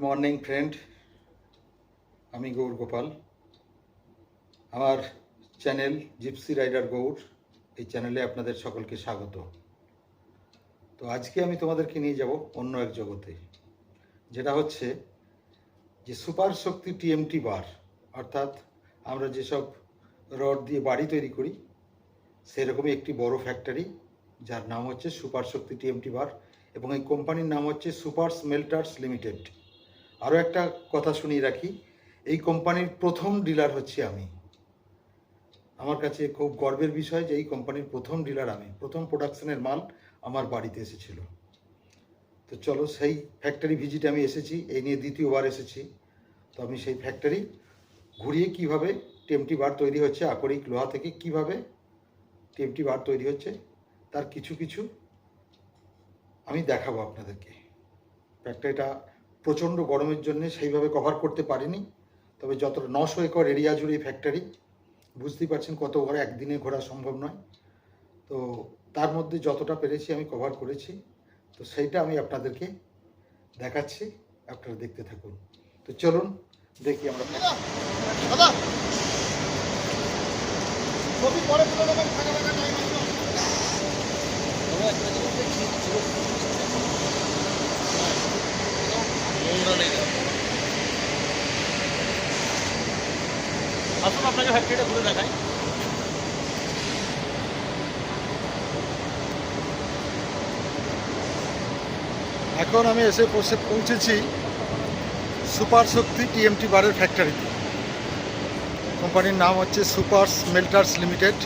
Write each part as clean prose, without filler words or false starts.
Morning friend, আমি গৌর গোপাল। আমার channel gypsy rider Gour, এই চ্যানেলে আপনাদের সকলকে স্বাগত। তো আজকে আমি তোমাদেরকে নিয়ে যাব অন্য এক জগতে, যেটা হচ্ছে যে সুপার শক্তি টিএমটি বার, অর্থাৎ আমরা যেসব রড দিয়ে বাড়ি তৈরি করি সেরকমই একটি বড় ফ্যাক্টরি, যার নাম হচ্ছে সুপার শক্তি টিএমটি বার, এবং এই কোম্পানির নাম হচ্ছে সুপার স্মেল্টার্স লিমিটেড। আরও একটা কথা শুনিয়ে রাখি, এই কোম্পানির প্রথম ডিলার হচ্ছে আমি। আমার কাছে খুব গর্বের বিষয় যে এই কোম্পানির প্রথম ডিলার আমি, প্রথম প্রোডাকশনের মাল আমার বাড়িতে এসেছিল। তো চলো, সেই ফ্যাক্টরি ভিজিটে আমি এসেছি, এই নিয়ে দ্বিতীয়বার এসেছি। তো আমি সেই ফ্যাক্টরি ঘুরিয়ে কিভাবে টিএমটি বার তৈরি হচ্ছে, আকরিক লোহা থেকে কিভাবে টিএমটি বার তৈরি হচ্ছে তার কিছু কিছু আমি দেখাবো আপনাদেরকে। ফ্যাক্টরিটা প্রচণ্ড গরমের জন্য সেইভাবে কভার করতে পারিনি, তবে যতটা 900 একর এরিয়া জুড়ে এই ফ্যাক্টরি, বুঝতেই পারছেন কত ঘোরা একদিনে ঘোরা সম্ভব নয়। তো তার মধ্যে যতটা পেরেছি আমি কভার করেছি, তো সেইটা আমি আপনাদেরকে দেখাচ্ছি, আপনারা দেখতে থাকুন। তো চলুন দেখি আমরা। আসুন আপনাকে ফ্যাক্টরিটা ঘুরে দেখাই। এখন আমি এসে পৌঁছেছি সুপার শক্তি টিএমটি বারের ফ্যাক্টরিতে। কোম্পানির নাম হচ্ছে সুপার স্মেল্টার্স লিমিটেড।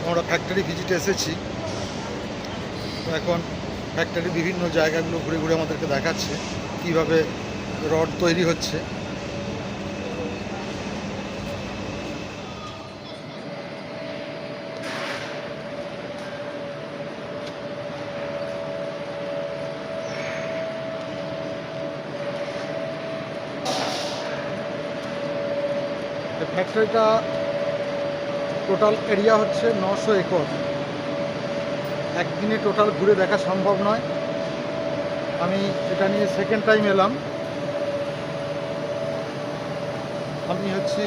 আমরা ফ্যাক্টরি ভিজিটে এসেছি। তো এখন ফ্যাক্টরির বিভিন্ন জায়গাগুলো ঘুরে ঘুরে আমাদেরকে দেখাচ্ছে কীভাবে রড তৈরি হচ্ছে। ফ্যাক্টরিটা টোটাল এরিয়া হচ্ছে 900 একর। একদিনে টোটাল ঘুরে দেখা সম্ভব নয়। আমি এটা নিয়ে সেকেন্ড টাইম এলাম। আমি হচ্ছি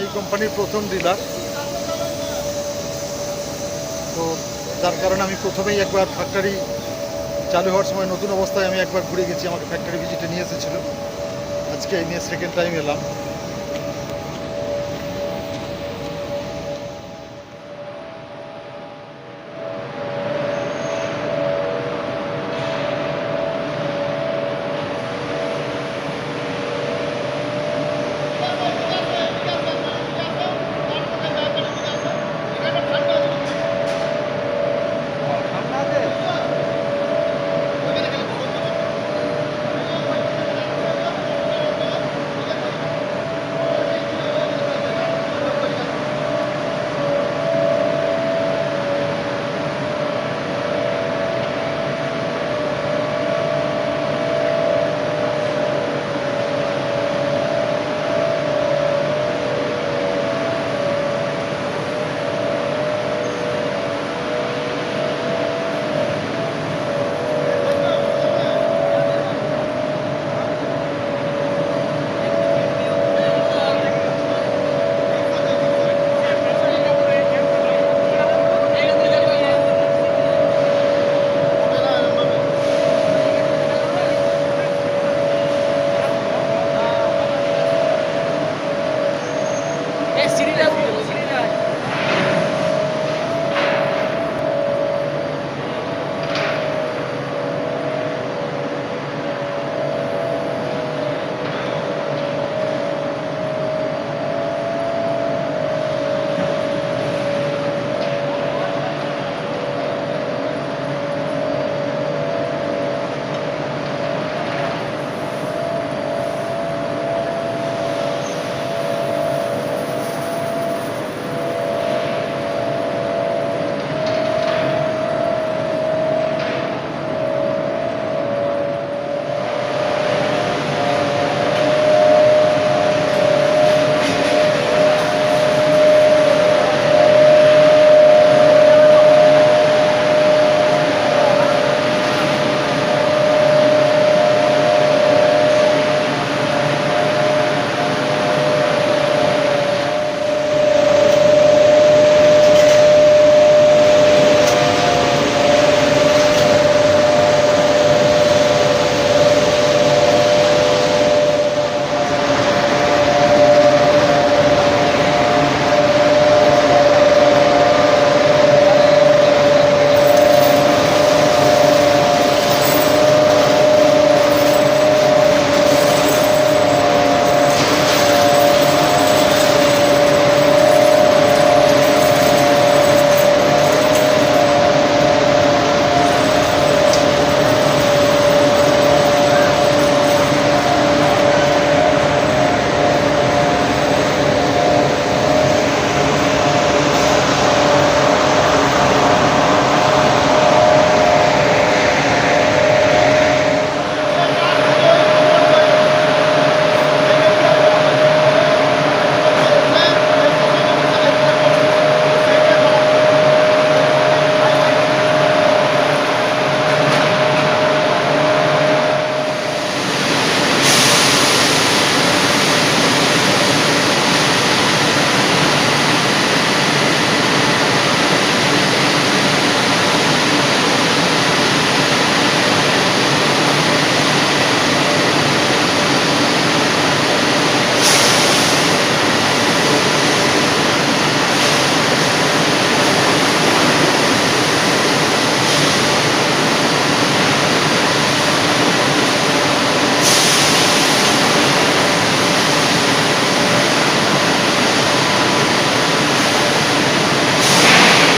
এই কোম্পানির প্রথম ডিলার। তো যার কারণে আমি প্রথমেই একবার ফ্যাক্টরি চালু হওয়ার সময় নতুন অবস্থায় আমি একবার ঘুরে গেছি, আমাকে ফ্যাক্টরি ভিজিটে নিয়ে এসেছিলো। আজকে এই নিয়ে সেকেন্ড টাইম এলাম।